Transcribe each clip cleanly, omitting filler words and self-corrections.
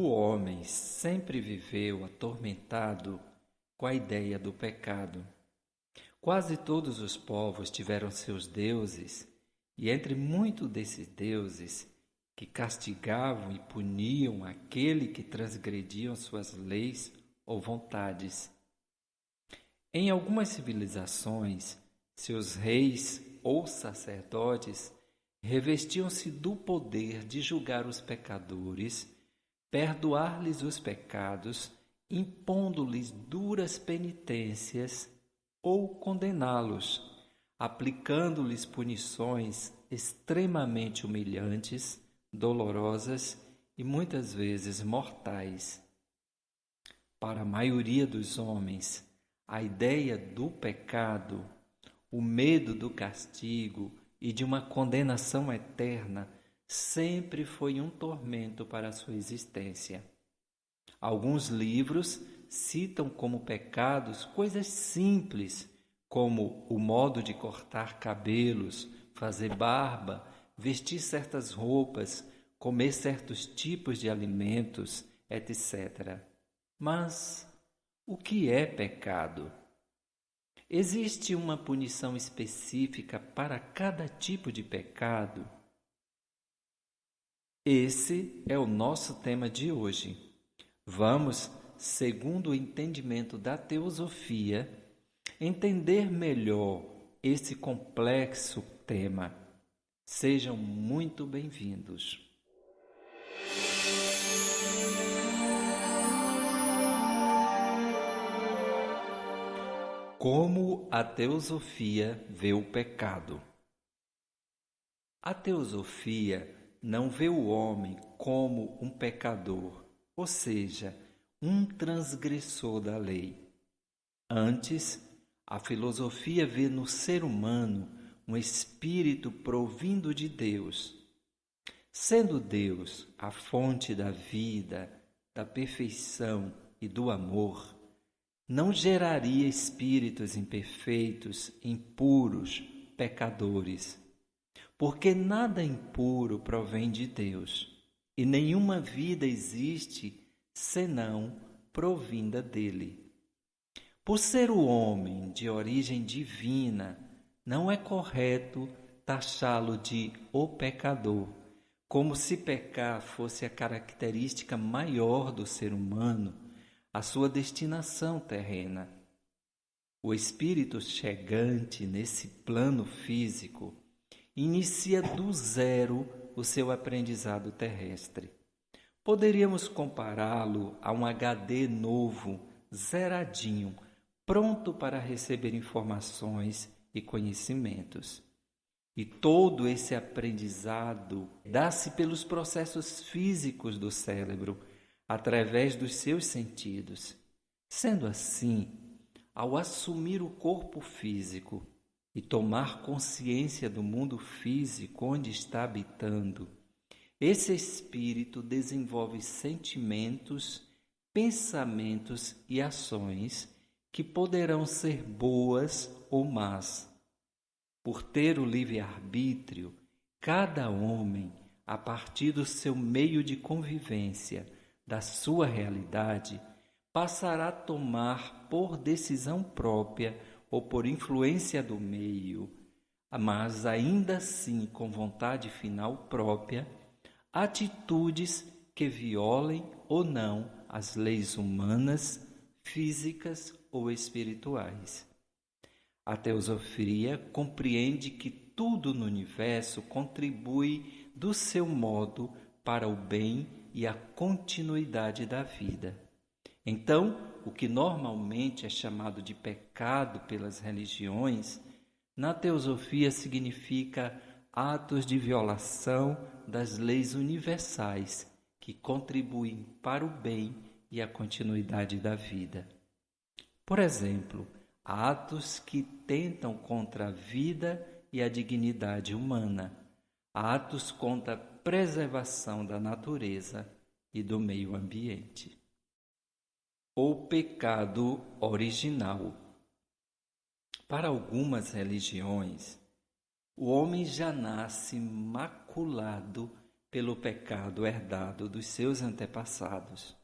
O homem sempre viveu atormentado com a ideia do pecado. Quase todos os povos tiveram seus deuses, e entre muitos desses deuses que castigavam e puniam aquele que transgrediam suas leis ou vontades. Em algumas civilizações, seus reis ou sacerdotes revestiam-se do poder de julgar os pecadores, perdoar-lhes os pecados, impondo-lhes duras penitências ou condená-los, aplicando-lhes punições extremamente humilhantes, dolorosas e muitas vezes mortais. Para a maioria dos homens, a ideia do pecado, o medo do castigo e de uma condenação eterna sempre foi um tormento para a sua existência. Alguns livros citam como pecados coisas simples, como o modo de cortar cabelos, fazer barba, vestir certas roupas, comer certos tipos de alimentos, etc. Mas o que é pecado? Existe uma punição específica para cada tipo de pecado? Esse é o nosso tema de hoje. Vamos, segundo o entendimento da teosofia, entender melhor esse complexo tema. Sejam muito bem-vindos. Como a teosofia vê o pecado? A teosofia não vê o homem como um pecador, ou seja, um transgressor da lei. Antes, a filosofia vê no ser humano um espírito provindo de Deus. Sendo Deus a fonte da vida, da perfeição e do amor, não geraria espíritos imperfeitos, impuros, pecadores. Porque nada impuro provém de Deus, e nenhuma vida existe senão provinda dele. Por ser o homem de origem divina, não é correto taxá-lo de o pecador, como se pecar fosse a característica maior do ser humano, a sua destinação terrena. O espírito chegante nesse plano físico inicia do zero o seu aprendizado terrestre. Poderíamos compará-lo a um HD novo, zeradinho, pronto para receber informações e conhecimentos. E todo esse aprendizado dá-se pelos processos físicos do cérebro, através dos seus sentidos. Sendo assim, ao assumir o corpo físico e tomar consciência do mundo físico onde está habitando, esse espírito desenvolve sentimentos, pensamentos e ações que poderão ser boas ou más. Por ter o livre-arbítrio, cada homem, a partir do seu meio de convivência, da sua realidade, passará a tomar por decisão própria ou por influência do meio, mas ainda assim com vontade final própria, atitudes que violem ou não as leis humanas, físicas ou espirituais. A teosofia compreende que tudo no universo contribui do seu modo para o bem e a continuidade da vida. Então, o que normalmente é chamado de pecado pelas religiões, na teosofia significa atos de violação das leis universais que contribuem para o bem e a continuidade da vida. Por exemplo, atos que tentam contra a vida e a dignidade humana, atos contra a preservação da natureza e do meio ambiente. O pecado original. Para algumas religiões, o homem já nasce maculado pelo pecado herdado dos seus antepassados.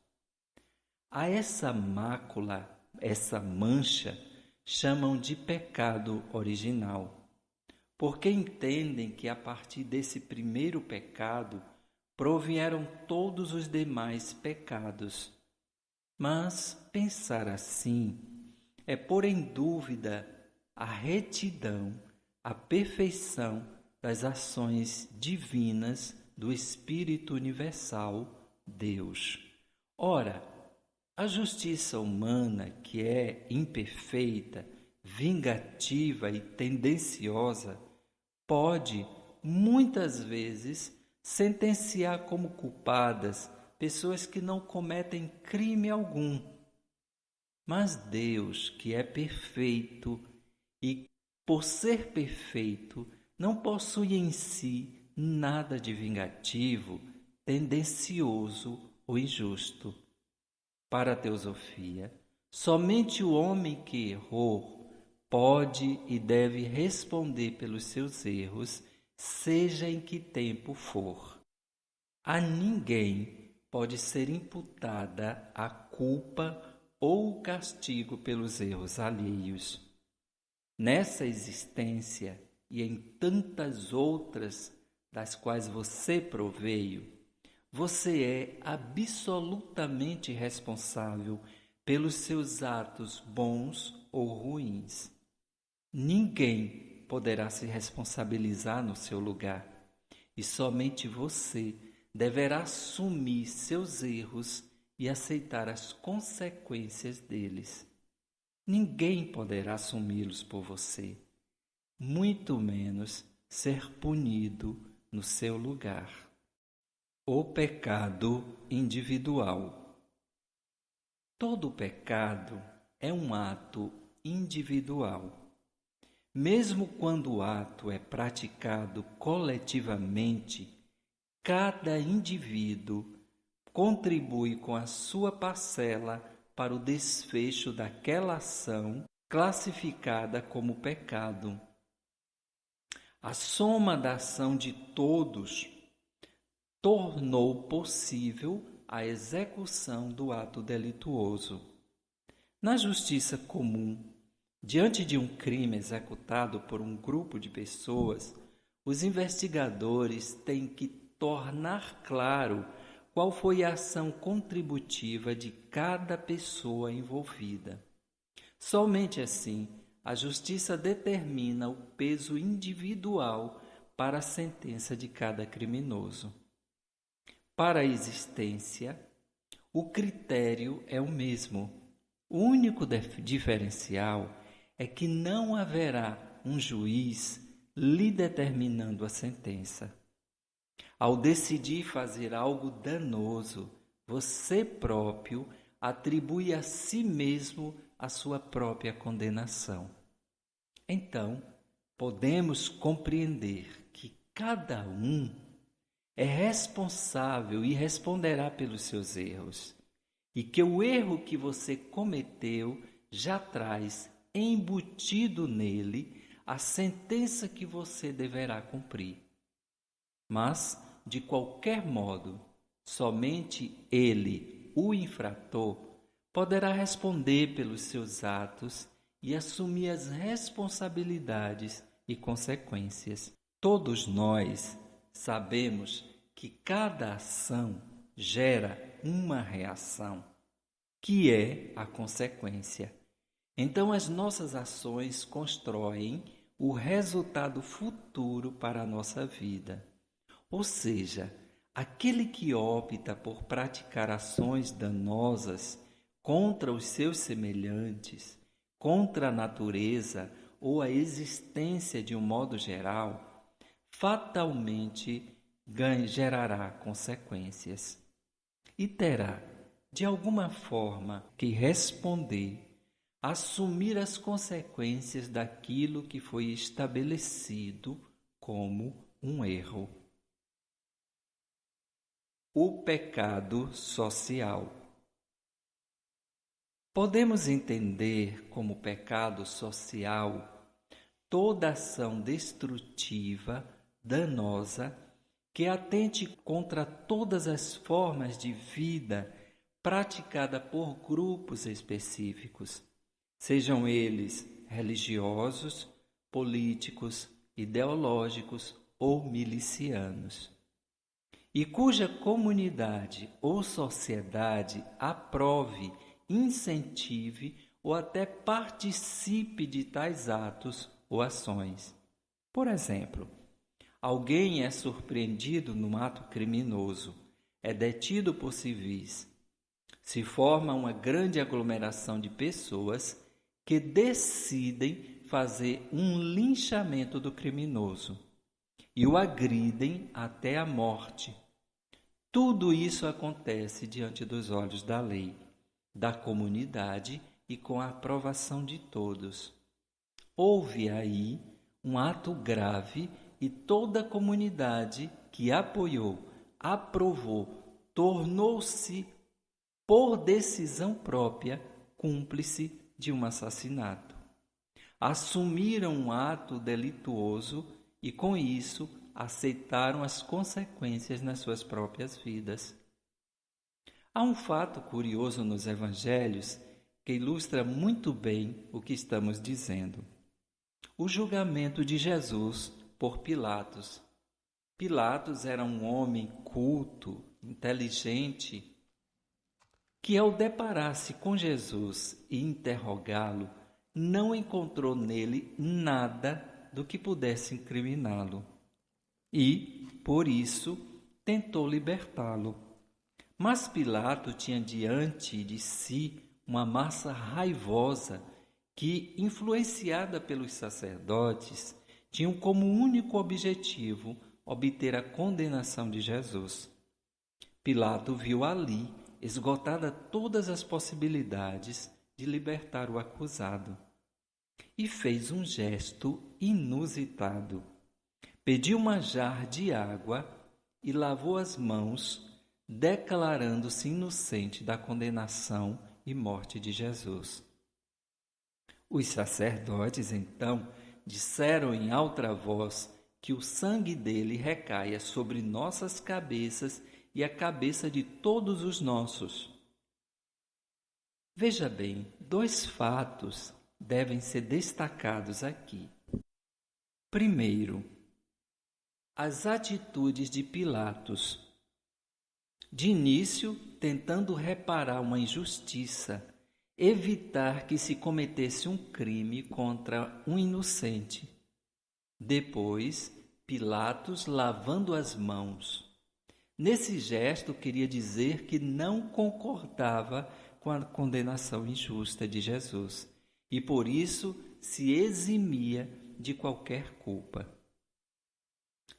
A essa mácula, essa mancha, chamam de pecado original, porque entendem que a partir desse primeiro pecado provieram todos os demais pecados. Mas pensar assim é pôr em dúvida a retidão, a perfeição das ações divinas do Espírito Universal, Deus. Ora, a justiça humana, que é imperfeita, vingativa e tendenciosa, pode, muitas vezes, sentenciar como culpadas pessoas que não cometem crime algum. Mas Deus, que é perfeito e, por ser perfeito, não possui em si nada de vingativo, tendencioso ou injusto. Para a teosofia, somente o homem que errou pode e deve responder pelos seus erros, seja em que tempo for. A ninguém pode ser imputada a culpa ou o castigo pelos erros alheios. Nessa existência e em tantas outras das quais você proveio, você é absolutamente responsável pelos seus atos bons ou ruins. Ninguém poderá se responsabilizar no seu lugar, e somente você deverá assumir seus erros e aceitar as consequências deles. Ninguém poderá assumi-los por você, muito menos ser punido no seu lugar. O pecado individual. Todo pecado é um ato individual. Mesmo quando o ato é praticado coletivamente, cada indivíduo contribui com a sua parcela para o desfecho daquela ação classificada como pecado. A soma da ação de todos tornou possível a execução do ato delituoso. Na justiça comum, diante de um crime executado por um grupo de pessoas, os investigadores têm que tornar claro qual foi a ação contributiva de cada pessoa envolvida. Somente assim, a justiça determina o peso individual para a sentença de cada criminoso. Para a existência, o critério é o mesmo. O único diferencial é que não haverá um juiz lhe determinando a sentença. Ao decidir fazer algo danoso, você próprio atribui a si mesmo a sua própria condenação. Então, podemos compreender que cada um é responsável e responderá pelos seus erros, e que o erro que você cometeu já traz embutido nele a sentença que você deverá cumprir. Mas, de qualquer modo, somente ele, o infrator, poderá responder pelos seus atos e assumir as responsabilidades e consequências. Todos nós sabemos que cada ação gera uma reação, que é a consequência. Então, as nossas ações constroem o resultado futuro para a nossa vida. Ou seja, aquele que opta por praticar ações danosas contra os seus semelhantes, contra a natureza ou a existência de um modo geral, fatalmente gerará consequências e terá, de alguma forma, que responder, assumir as consequências daquilo que foi estabelecido como um erro. O pecado social. Podemos entender como pecado social toda ação destrutiva, danosa, que atente contra todas as formas de vida praticada por grupos específicos, sejam eles religiosos, políticos, ideológicos ou milicianos, e cuja comunidade ou sociedade aprove, incentive ou até participe de tais atos ou ações. Por exemplo, alguém é surpreendido num ato criminoso, é detido por civis. Se forma uma grande aglomeração de pessoas que decidem fazer um linchamento do criminoso e o agridem até a morte. Tudo isso acontece diante dos olhos da lei, da comunidade e com a aprovação de todos. Houve aí um ato grave e toda a comunidade que apoiou, aprovou, tornou-se, por decisão própria, cúmplice de um assassinato. Assumiram um ato delituoso e, com isso, aceitaram as consequências nas suas próprias vidas. Há um fato curioso nos evangelhos que ilustra muito bem o que estamos dizendo. O julgamento de Jesus por Pilatos. Pilatos era um homem culto, inteligente, que ao deparar-se com Jesus e interrogá-lo, não encontrou nele nada do que pudesse incriminá-lo. E, por isso, tentou libertá-lo. Mas Pilato tinha diante de si uma massa raivosa que, influenciada pelos sacerdotes, tinham como único objetivo obter a condenação de Jesus. Pilato viu ali esgotada todas as possibilidades de libertar o acusado e fez um gesto inusitado. Pediu uma jarra de água e lavou as mãos, declarando-se inocente da condenação e morte de Jesus. Os sacerdotes, então, disseram em alta voz que o sangue dele recaia sobre nossas cabeças e a cabeça de todos os nossos. Veja bem, 2 fatos devem ser destacados aqui. Primeiro, as atitudes de Pilatos. De início, tentando reparar uma injustiça, evitar que se cometesse um crime contra um inocente. Depois, Pilatos lavando as mãos. Nesse gesto, queria dizer que não concordava com a condenação injusta de Jesus e, por isso, se eximia de qualquer culpa.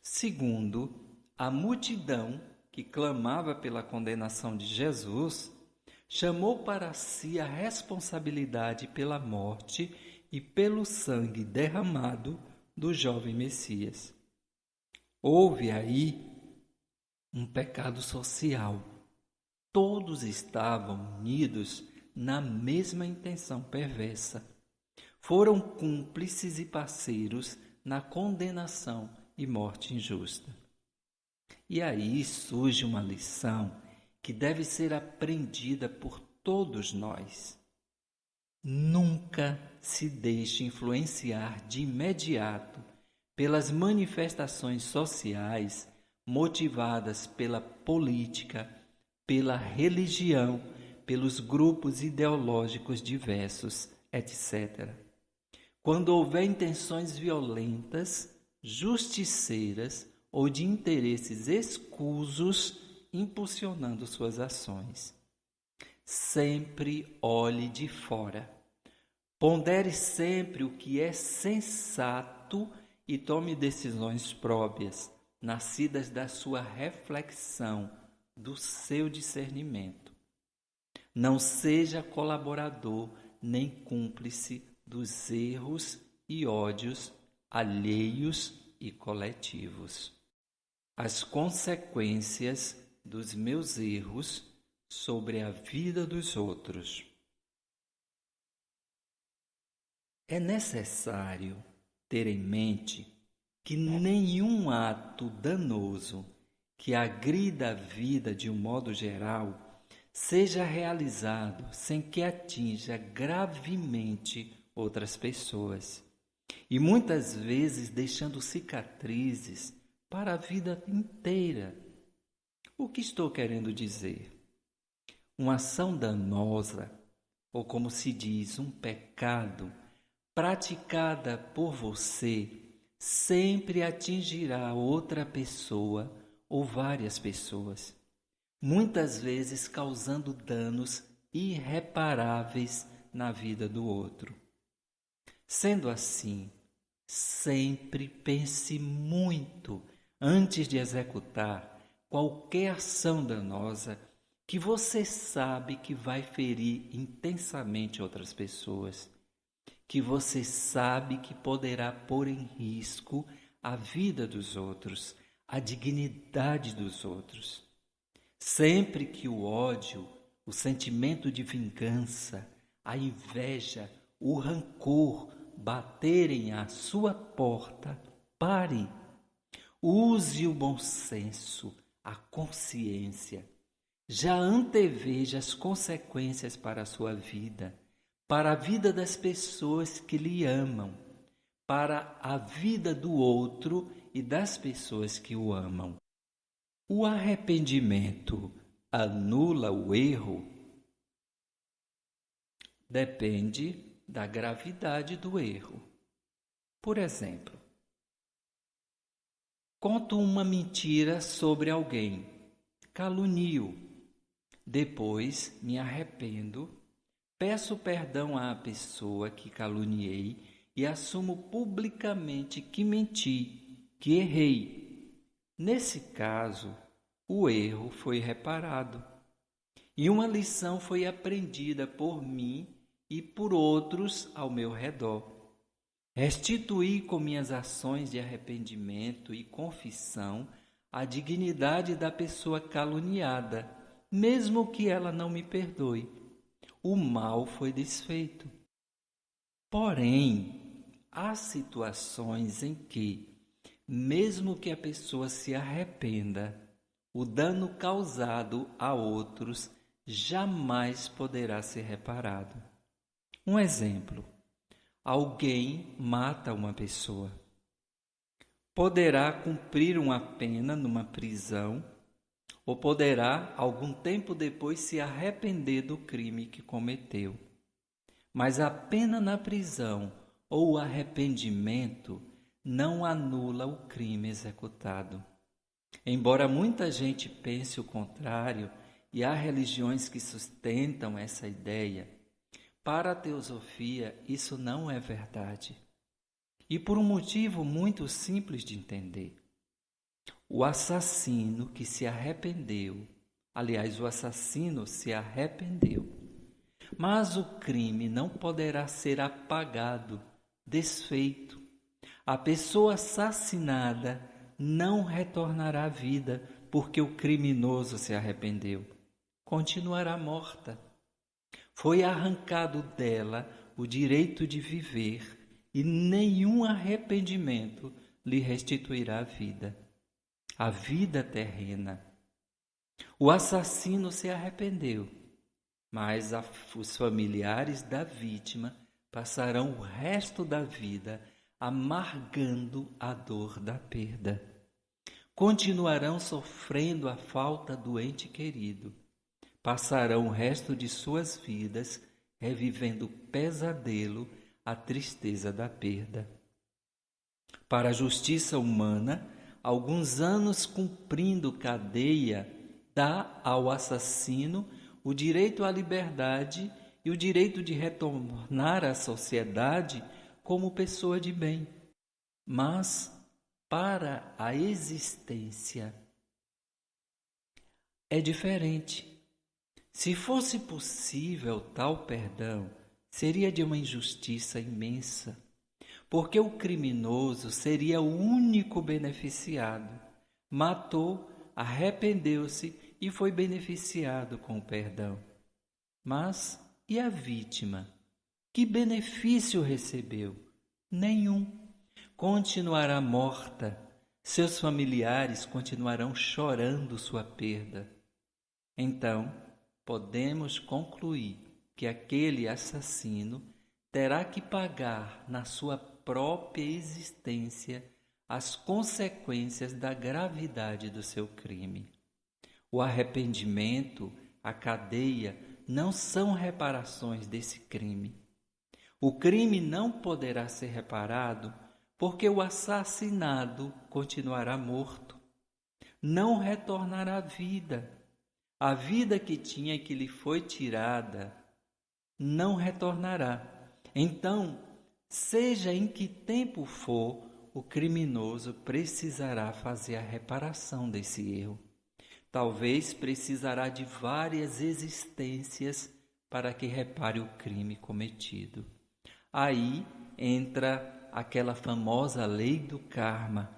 Segundo, a multidão que clamava pela condenação de Jesus chamou para si a responsabilidade pela morte e pelo sangue derramado do jovem Messias. Houve aí um pecado social. Todos estavam unidos na mesma intenção perversa. Foram cúmplices e parceiros na condenação e morte injusta. E aí surge uma lição que deve ser aprendida por todos nós. Nunca se deixe influenciar de imediato pelas manifestações sociais motivadas pela política, pela religião, pelos grupos ideológicos diversos, etc. Quando houver intenções violentas, justiceiras ou de interesses escusos impulsionando suas ações. Sempre olhe de fora. Pondere sempre o que é sensato e tome decisões próprias, nascidas da sua reflexão, do seu discernimento. Não seja colaborador nem cúmplice dos erros e ódios alheios e coletivos. As consequências dos meus erros sobre a vida dos outros. É necessário ter em mente que nenhum ato danoso que agrida a vida de um modo geral seja realizado sem que atinja gravemente outras pessoas, e muitas vezes deixando cicatrizes para a vida inteira. O que estou querendo dizer? Uma ação danosa, ou como se diz, um pecado, praticada por você, sempre atingirá outra pessoa ou várias pessoas, muitas vezes causando danos irreparáveis na vida do outro. Sendo assim, sempre pense muito antes de executar qualquer ação danosa que você sabe que vai ferir intensamente outras pessoas, que você sabe que poderá pôr em risco a vida dos outros, a dignidade dos outros. Sempre que o ódio, o sentimento de vingança, a inveja, o rancor baterem à sua porta, pare. Use o bom senso, a consciência. Já anteveja as consequências para a sua vida, para a vida das pessoas que lhe amam, para a vida do outro e das pessoas que o amam. O arrependimento anula o erro? Depende da gravidade do erro. Por exemplo, conto uma mentira sobre alguém, calunio. Depois me arrependo, peço perdão à pessoa que caluniei e assumo publicamente que menti, que errei. Nesse caso, o erro foi reparado e uma lição foi aprendida por mim e por outros ao meu redor. Restituí com minhas ações de arrependimento e confissão a dignidade da pessoa caluniada, mesmo que ela não me perdoe. O mal foi desfeito. Porém, há situações em que, mesmo que a pessoa se arrependa, o dano causado a outros jamais poderá ser reparado. Um exemplo: alguém mata uma pessoa. Poderá cumprir uma pena numa prisão ou poderá, algum tempo depois, se arrepender do crime que cometeu. Mas a pena na prisão ou o arrependimento não anula o crime executado. Embora muita gente pense o contrário, e há religiões que sustentam essa ideia, para a teosofia isso não é verdade. E por um motivo muito simples de entender. O assassino que se arrependeu, aliás, o assassino se arrependeu, mas o crime não poderá ser apagado, desfeito. A pessoa assassinada não retornará à vida porque o criminoso se arrependeu. Continuará morta. Foi arrancado dela o direito de viver e nenhum arrependimento lhe restituirá a vida terrena. O assassino se arrependeu, mas os familiares da vítima passarão o resto da vida amargando a dor da perda. Continuarão sofrendo a falta do ente querido. Passarão o resto de suas vidas revivendo o pesadelo, a tristeza da perda. Para a justiça humana, alguns anos cumprindo cadeia dá ao assassino o direito à liberdade e o direito de retornar à sociedade como pessoa de bem. Mas, para a existência, é diferente. Se fosse possível tal perdão, seria de uma injustiça imensa, porque o criminoso seria o único beneficiado. Matou, arrependeu-se e foi beneficiado com o perdão. Mas e a vítima? Que benefício recebeu? Nenhum. Continuará morta, seus familiares continuarão chorando sua perda. Então, podemos concluir que aquele assassino terá que pagar na sua própria existência as consequências da gravidade do seu crime. O arrependimento, a cadeia, não são reparações desse crime. O crime não poderá ser reparado porque o assassinado continuará morto. Não retornará à vida. A vida que tinha e que lhe foi tirada não retornará. Então, seja em que tempo for, o criminoso precisará fazer a reparação desse erro. Talvez precisará de várias existências para que repare o crime cometido. Aí entra aquela famosa lei do karma,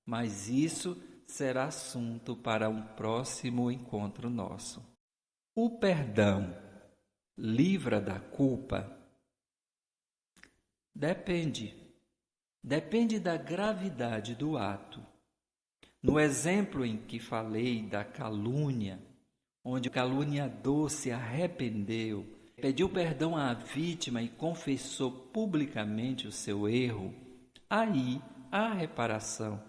mas isso será assunto para um próximo encontro nosso. O perdão livra da culpa? Depende da gravidade do ato. No exemplo em que falei da calúnia, onde o caluniador se arrependeu, pediu perdão à vítima e confessou publicamente o seu erro, aí há reparação.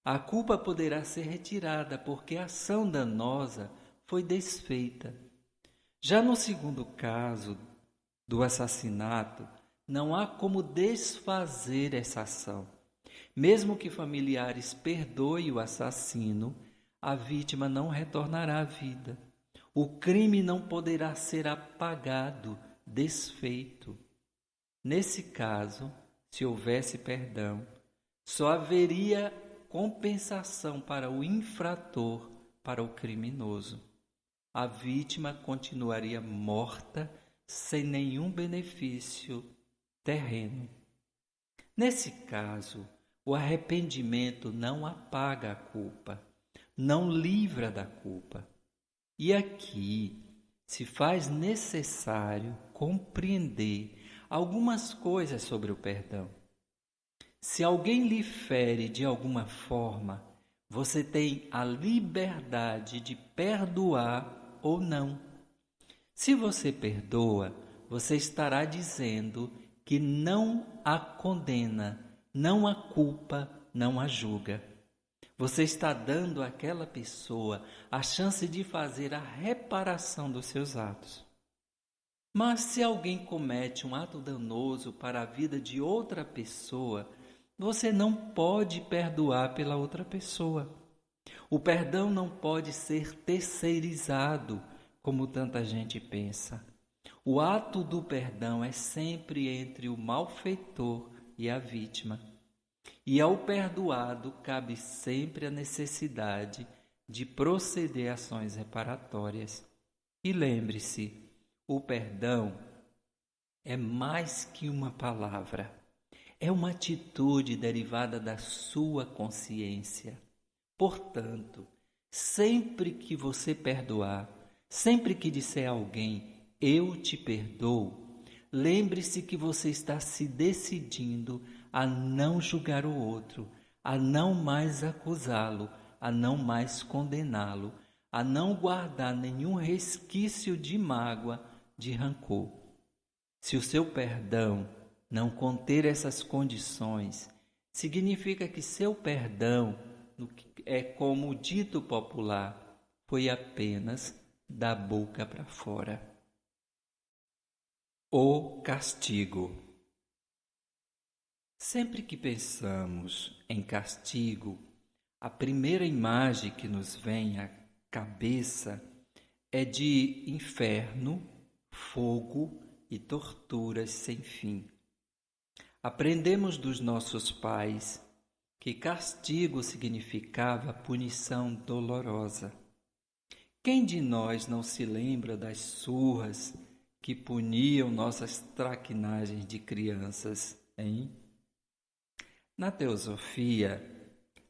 A culpa poderá ser retirada porque a ação danosa foi desfeita. Já no segundo caso, do assassinato, não há como desfazer essa ação. Mesmo que familiares perdoem o assassino, a vítima não retornará à vida. O crime não poderá ser apagado, desfeito. Nesse caso, se houvesse perdão, só haveria compensação para o infrator, para o criminoso. A vítima continuaria morta sem nenhum benefício terreno. Nesse caso, o arrependimento não apaga a culpa, não livra da culpa. E aqui se faz necessário compreender algumas coisas sobre o perdão. Se alguém lhe fere de alguma forma, você tem a liberdade de perdoar ou não. Se você perdoa, você estará dizendo que não a condena, não a culpa, não a julga. Você está dando àquela pessoa a chance de fazer a reparação dos seus atos. Mas se alguém comete um ato danoso para a vida de outra pessoa, você não pode perdoar pela outra pessoa. O perdão não pode ser terceirizado, como tanta gente pensa. O ato do perdão é sempre entre o malfeitor e a vítima. E ao perdoado cabe sempre a necessidade de proceder a ações reparatórias. E lembre-se, o perdão é mais que uma palavra. É uma atitude derivada da sua consciência. Portanto, sempre que você perdoar, sempre que disser a alguém, eu te perdoo, lembre-se que você está se decidindo a não julgar o outro, a não mais acusá-lo, a não mais condená-lo, a não guardar nenhum resquício de mágoa, de rancor. Se o seu perdão não conter essas condições, significa que seu perdão, é como o dito popular, foi apenas da boca para fora. O castigo. Sempre que pensamos em castigo, a primeira imagem que nos vem à cabeça é de inferno, fogo e torturas sem fim. Aprendemos dos nossos pais que castigo significava punição dolorosa. Quem de nós não se lembra das surras que puniam nossas traquinagens de crianças, hein? Na teosofia,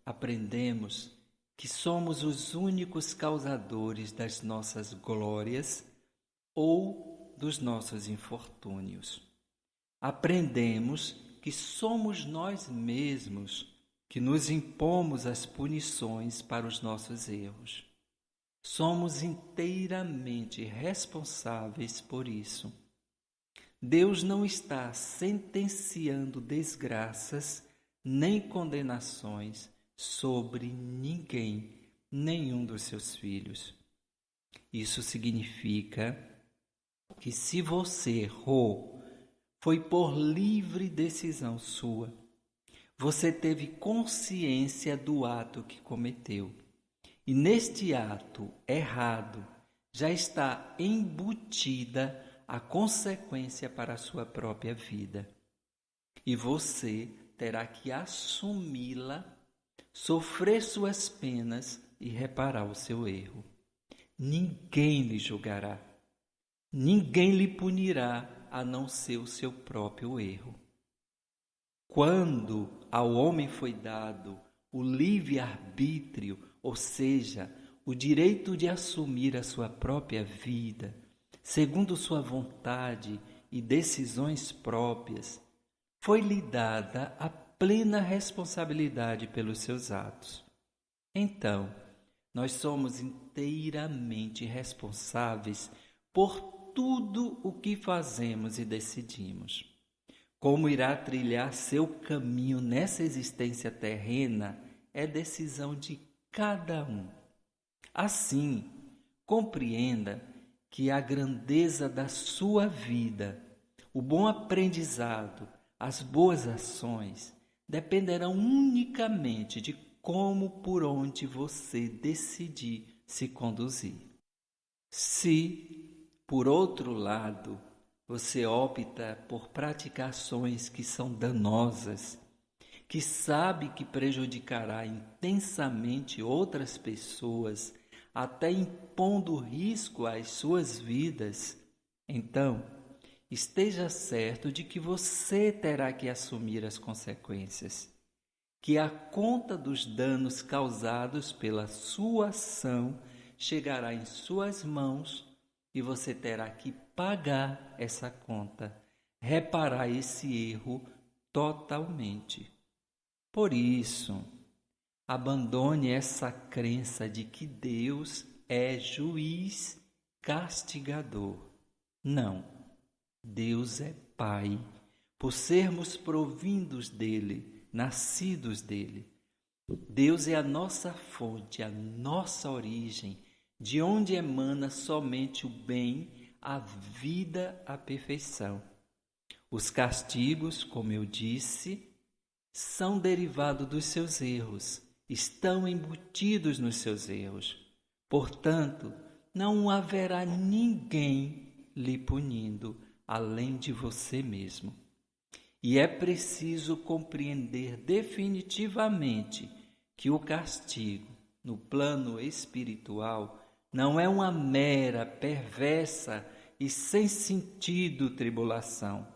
aprendemos que somos os únicos causadores das nossas glórias ou dos nossos infortúnios. Aprendemos que somos nós mesmos que nos impomos as punições para os nossos erros. Somos inteiramente responsáveis por isso. Deus não está sentenciando desgraças nem condenações sobre ninguém, nenhum dos seus filhos. Isso significa que se você errou, foi por livre decisão sua. Você teve consciência do ato que cometeu. E neste ato errado já está embutida a consequência para a sua própria vida. E você terá que assumi-la, sofrer suas penas e reparar o seu erro. Ninguém lhe julgará. Ninguém lhe punirá a não ser o seu próprio erro. Quando ao homem foi dado o livre-arbítrio, ou seja, o direito de assumir a sua própria vida, segundo sua vontade e decisões próprias, foi-lhe dada a plena responsabilidade pelos seus atos. Então, nós somos inteiramente responsáveis por tudo o que fazemos e decidimos. Como irá trilhar seu caminho nessa existência terrena é decisão de cada um. Assim, compreenda que a grandeza da sua vida, o bom aprendizado, as boas ações dependerão unicamente de como por onde você decidir se conduzir. Se, por outro lado, você opta por praticar ações que são danosas, que sabe que prejudicará intensamente outras pessoas, até impondo risco às suas vidas, então esteja certo de que você terá que assumir as consequências, que a conta dos danos causados pela sua ação chegará em suas mãos e você terá que pagar essa conta, reparar esse erro totalmente. Por isso, abandone essa crença de que Deus é juiz castigador. Não, Deus é Pai, por sermos provindos dele, nascidos dele. Deus é a nossa fonte, a nossa origem, de onde emana somente o bem, a vida, a perfeição. Os castigos, como eu disse, são derivados dos seus erros, estão embutidos nos seus erros. Portanto, não haverá ninguém lhe punindo, além de você mesmo. E é preciso compreender definitivamente que o castigo, no plano espiritual, não é uma mera, perversa e sem sentido tribulação.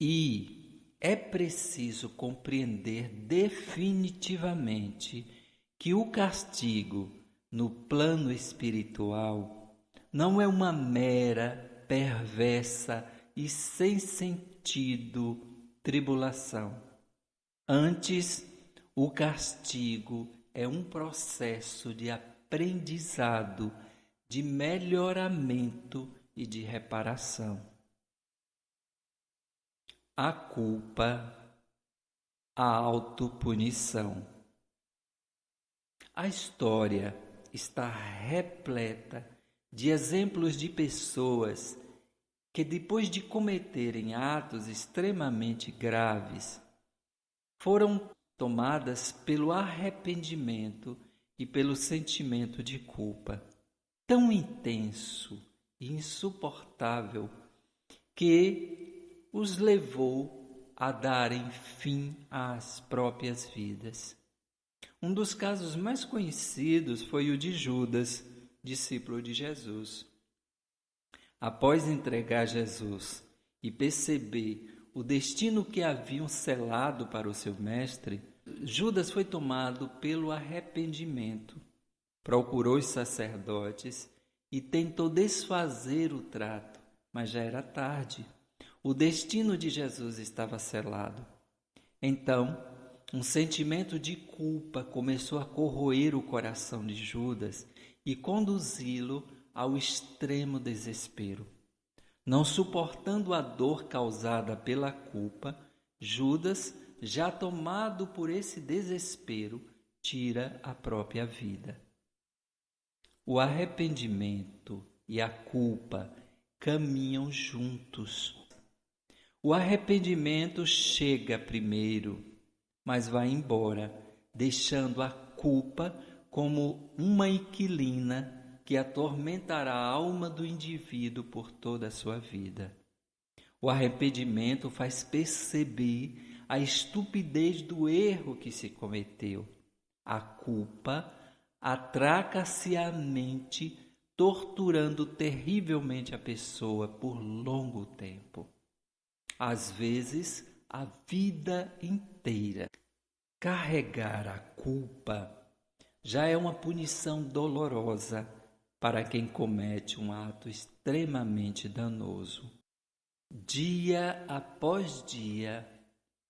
E é preciso compreender definitivamente que o castigo, no plano espiritual, não é uma mera, perversa e sem sentido tribulação. Antes, o castigo é um processo de aprendizado, de melhoramento e de reparação. A culpa, a autopunição. A história está repleta de exemplos de pessoas que, depois de cometerem atos extremamente graves, foram tomadas pelo arrependimento e pelo sentimento de culpa, tão intenso e insuportável que os levou a darem fim às próprias vidas. Um dos casos mais conhecidos foi o de Judas, discípulo de Jesus. Após entregar Jesus e perceber o destino que haviam selado para o seu mestre, Judas foi tomado pelo arrependimento, procurou os sacerdotes e tentou desfazer o trato, mas já era tarde. O destino de Jesus estava selado. Então, um sentimento de culpa começou a corroer o coração de Judas e conduzi-lo ao extremo desespero. Não suportando a dor causada pela culpa, Judas, já tomado por esse desespero, tira a própria vida. O arrependimento e a culpa caminham juntos. O arrependimento chega primeiro, mas vai embora, deixando a culpa como uma inquilina que atormentará a alma do indivíduo por toda a sua vida. O arrependimento faz perceber a estupidez do erro que se cometeu. A culpa atraca-se à mente, torturando terrivelmente a pessoa por longo tempo. Às vezes, a vida inteira. Carregar a culpa já é uma punição dolorosa para quem comete um ato extremamente danoso. Dia após dia,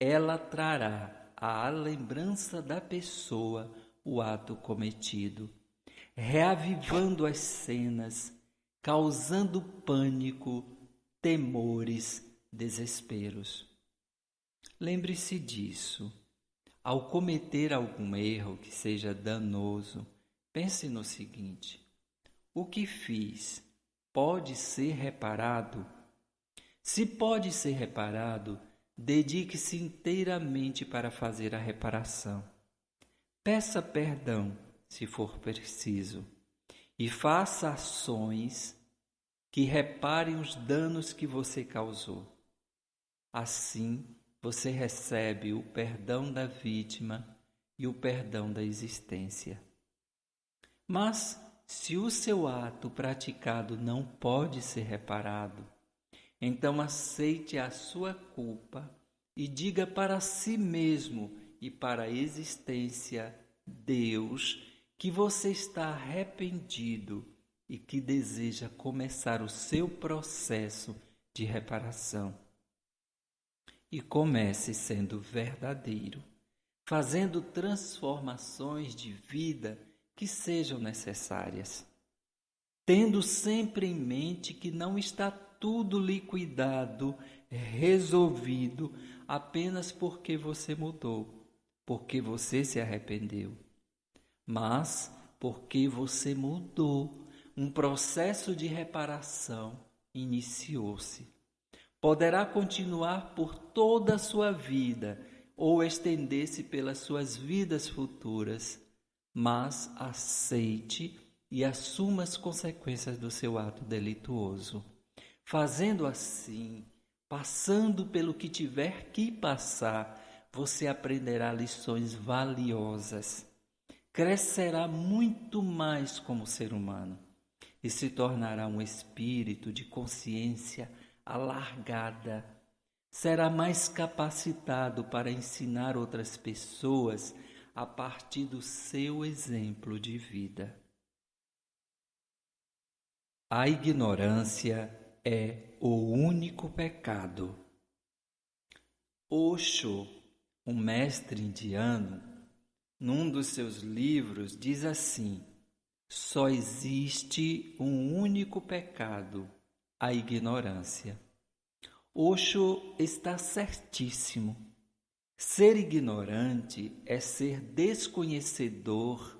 ela trará à lembrança da pessoa o ato cometido, reavivando as cenas, causando pânico, temores, desesperos. Lembre-se disso. Ao cometer algum erro que seja danoso, pense no seguinte: o que fiz pode ser reparado? Se pode ser reparado, dedique-se inteiramente para fazer a reparação. Peça perdão, se for preciso, e faça ações que reparem os danos que você causou. Assim, você recebe o perdão da vítima e o perdão da existência. Mas, se o seu ato praticado não pode ser reparado, então aceite a sua culpa e diga para si mesmo e para a existência, Deus, que você está arrependido e que deseja começar o seu processo de reparação. E comece sendo verdadeiro, fazendo transformações de vida que sejam necessárias, tendo sempre em mente que não está tudo liquidado, resolvido apenas porque você mudou, porque você se arrependeu, mas porque você mudou, um processo de reparação iniciou-se. Poderá continuar por toda a sua vida ou estender-se pelas suas vidas futuras, mas aceite e assuma as consequências do seu ato delituoso. Fazendo assim, passando pelo que tiver que passar, você aprenderá lições valiosas. Crescerá muito mais como ser humano e se tornará um espírito de consciência alargada. Será mais capacitado para ensinar outras pessoas a partir do seu exemplo de vida. A ignorância é o único pecado. Osho, um mestre indiano, num dos seus livros diz assim: só existe um único pecado, a ignorância. Osho está certíssimo. Ser ignorante é ser desconhecedor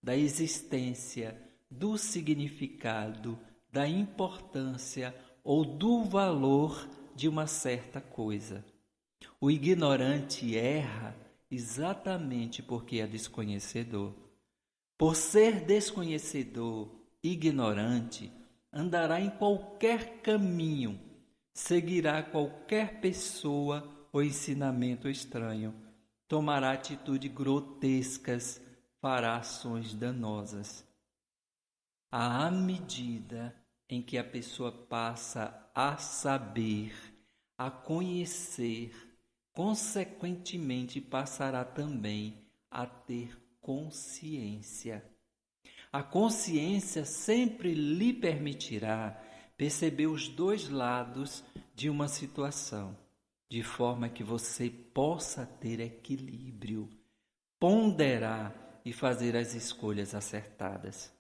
da existência, do significado, da importância ou do valor de uma certa coisa. O ignorante erra exatamente porque é desconhecedor. Por ser desconhecedor, ignorante, andará em qualquer caminho, seguirá qualquer pessoa ou ensinamento estranho, tomará atitudes grotescas, fará ações danosas. À medida em que a pessoa passa a saber, a conhecer, consequentemente passará também a ter consciência. A consciência sempre lhe permitirá perceber os dois lados de uma situação. de forma que você possa ter equilíbrio, ponderar e fazer as escolhas acertadas.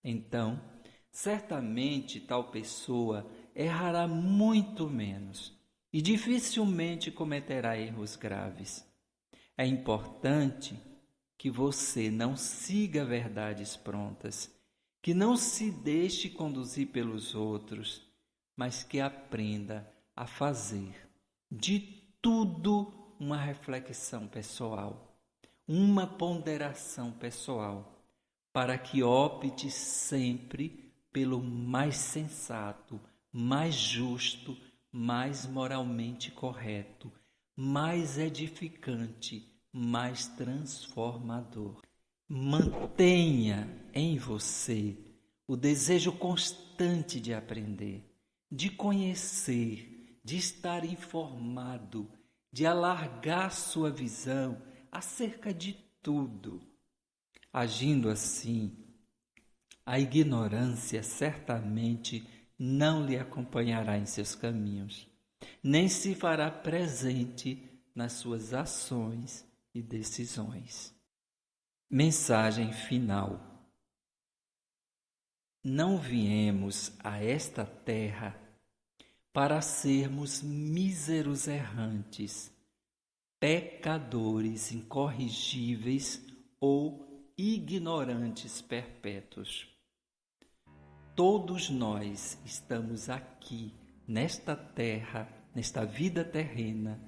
Então, certamente tal pessoa errará muito menos e dificilmente cometerá erros graves. É importante que você não siga verdades prontas, que não se deixe conduzir pelos outros, mas que aprenda a fazer de tudo uma reflexão pessoal, uma ponderação pessoal, para que opte sempre pelo mais sensato, mais justo, mais moralmente correto, mais edificante, mais transformador. Mantenha em você o desejo constante de aprender, de conhecer, de estar informado, de alargar sua visão acerca de tudo. Agindo assim, a ignorância certamente não lhe acompanhará em seus caminhos, nem se fará presente nas suas ações e decisões. Mensagem final. Não viemos a esta terra para sermos míseros errantes, pecadores incorrigíveis ou ignorantes perpétuos. Todos nós estamos aqui, nesta terra, nesta vida terrena,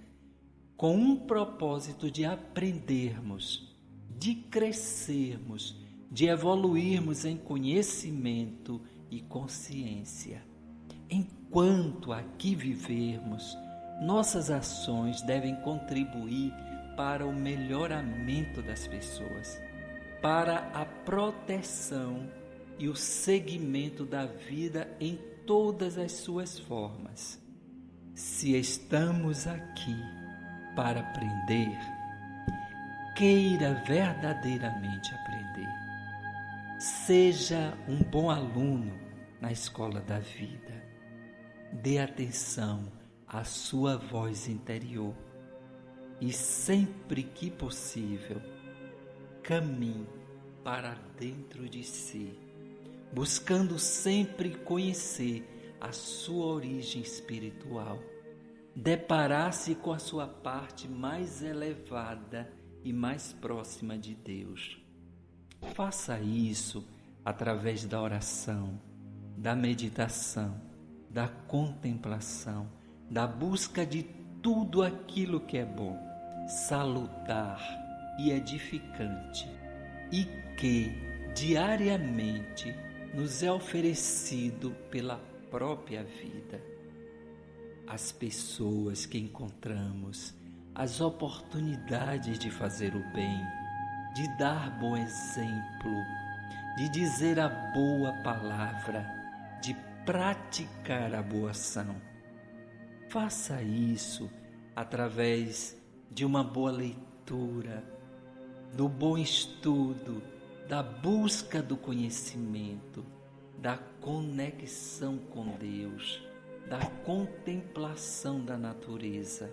com um propósito de aprendermos, de crescermos, de evoluirmos em conhecimento e consciência. Enquanto aqui vivermos, nossas ações devem contribuir para o melhoramento das pessoas, para a proteção e o seguimento da vida em todas as suas formas. Se estamos aqui para aprender, queira verdadeiramente aprender. Seja um bom aluno na escola da vida. Dê atenção à sua voz interior e, sempre que possível, caminhe para dentro de si, buscando sempre conhecer a sua origem espiritual, deparar-se com a sua parte mais elevada e mais próxima de Deus. Faça isso através da oração, da meditação, da contemplação, da busca de tudo aquilo que é bom, salutar e edificante, e que diariamente nos é oferecido pela própria vida. As pessoas que encontramos, as oportunidades de fazer o bem, de dar bom exemplo, de dizer a boa palavra, de praticar a boa ação. Faça isso através de uma boa leitura, do bom estudo, da busca do conhecimento, da conexão com Deus, da contemplação da natureza,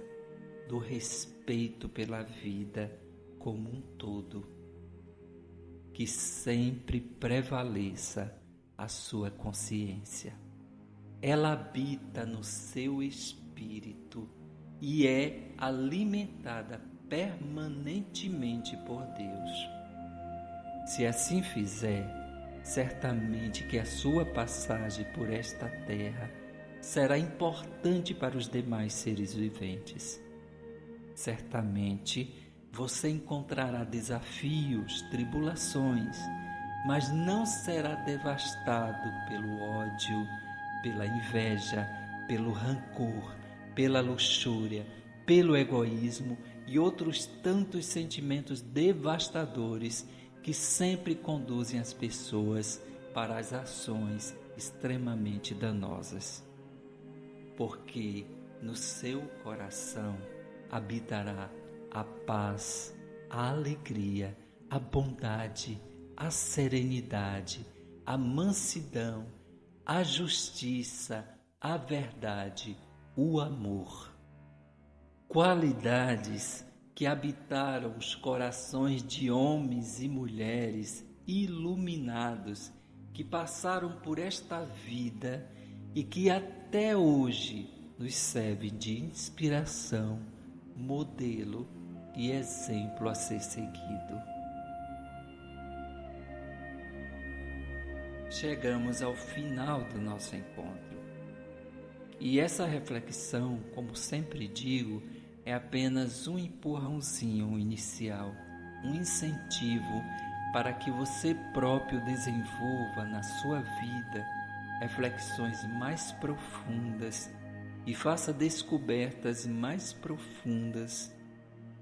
do respeito pela vida como um todo. Que sempre prevaleça a sua consciência. Ela habita no seu espírito e é alimentada permanentemente por Deus. Se assim fizer, certamente que a sua passagem por esta terra será importante para os demais seres viventes. Certamente você encontrará desafios, tribulações, mas não será devastado pelo ódio, pela inveja, pelo rancor, pela luxúria, pelo egoísmo e outros tantos sentimentos devastadores que sempre conduzem as pessoas para as ações extremamente danosas. Porque no seu coração habitará a paz, a alegria, a bondade, a serenidade, a mansidão, a justiça, a verdade, o amor. qualidades que habitaram os corações de homens e mulheres iluminados que passaram por esta vida e que até hoje nos servem de inspiração, modelo e exemplo a ser seguido. Chegamos ao final do nosso encontro. E essa reflexão, como sempre digo, é apenas um empurrãozinho inicial, um incentivo para que você próprio desenvolva na sua vida reflexões mais profundas e faça descobertas mais profundas,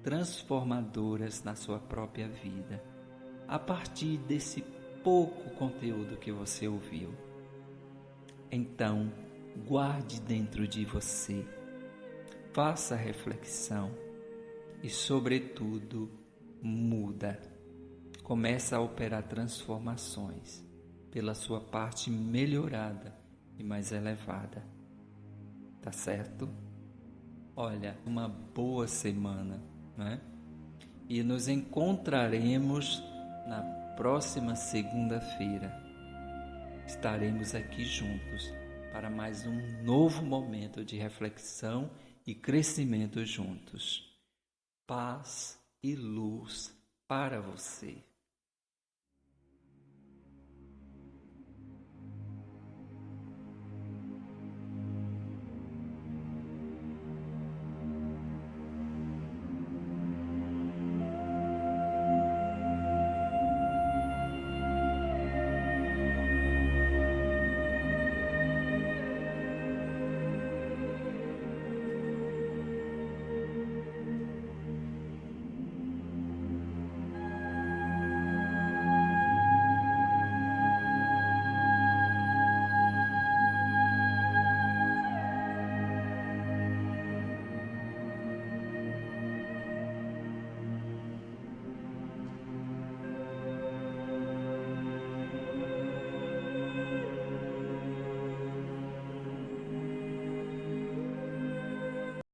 transformadoras na sua própria vida, a partir desse pouco conteúdo que você ouviu. Então, guarde dentro de você, faça reflexão e, sobretudo, muda. Começa a operar transformações pela sua parte melhorada e mais elevada. Tá certo? Olha, uma boa semana, né? E nos encontraremos na próxima segunda-feira. Estaremos aqui juntos para mais um novo momento de reflexão e crescimento juntos. Paz e luz para você.